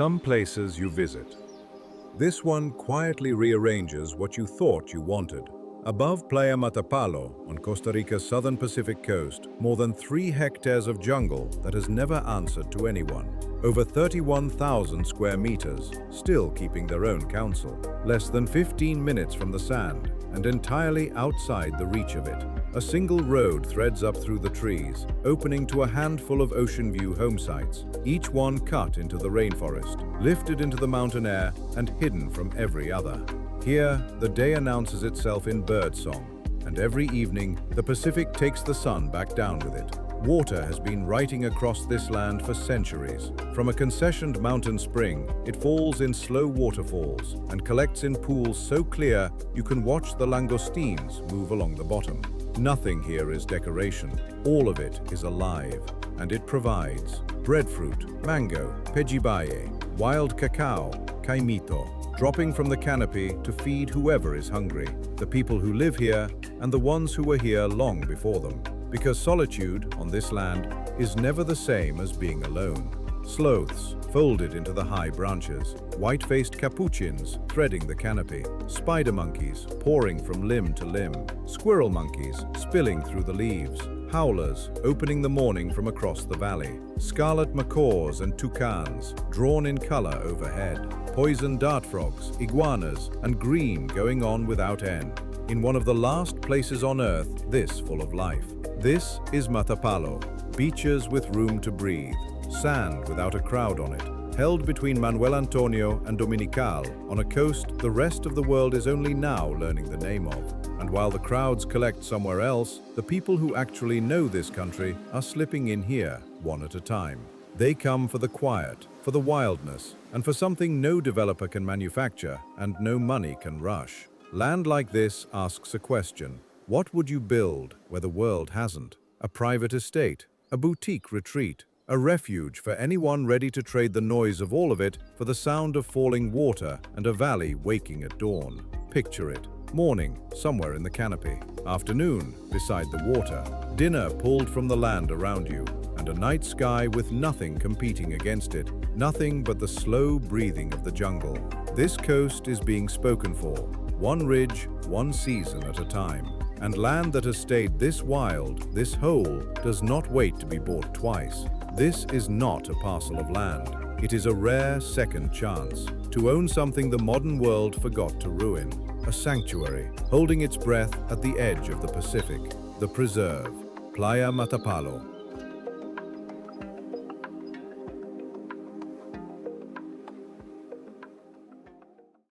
some places you visit. This one quietly rearranges what you thought you wanted. Above Playa Matapalo, on Costa Rica's southern Pacific coast, more than 3 hectares of jungle that has never answered to anyone. Over 31,000 square meters, still keeping their own counsel. Less than 15 minutes from the sand, and entirely outside the reach of it. A single road threads up through the trees, opening to a handful of ocean view home sites, each one cut into the rainforest, lifted into the mountain air, and hidden from every other. Here, the day announces itself in birdsong, and every evening, the Pacific takes the sun back down with it. Water has been writing across this land for centuries. From a concessioned mountain spring, it falls in slow waterfalls and collects in pools so clear you can watch the langoustines move along the bottom. Nothing here is decoration. All of it is alive, and it provides breadfruit, mango, pejibaye, wild cacao, caimito, dropping from the canopy to feed whoever is hungry, the people who live here and the ones who were here long before them. Because solitude on this land is never the same as being alone. Sloths folded into the high branches, white-faced capuchins threading the canopy, spider monkeys pouring from limb to limb, squirrel monkeys spilling through the leaves, howlers opening the morning from across the valley, scarlet macaws and toucans drawn in color overhead, poison dart frogs, iguanas, and green going on without end. In one of the last places on earth this full of life. This is Matapalo, beaches with room to breathe, sand without a crowd on it, held between Manuel Antonio and Dominical on a coast the rest of the world is only now learning the name of. And while the crowds collect somewhere else, the people who actually know this country are slipping in here, one at a time. They come for the quiet, for the wildness, and for something no developer can manufacture and no money can rush. Land like this asks a question. What would you build where the world hasn't? A private estate, a boutique retreat, a refuge for anyone ready to trade the noise of all of it for the sound of falling water and a valley waking at dawn. Picture it. Morning, somewhere in the canopy. Afternoon, beside the water. Dinner pulled from the land around you. And a night sky with nothing competing against it. Nothing but the slow breathing of the jungle. This coast is being spoken for. One ridge, one season at a time. And land that has stayed this wild, this whole, does not wait to be bought twice. This is not a parcel of land. It is a rare second chance to own something the modern world forgot to ruin. A sanctuary, holding its breath at the edge of the Pacific. The preserve, Playa Matapalo.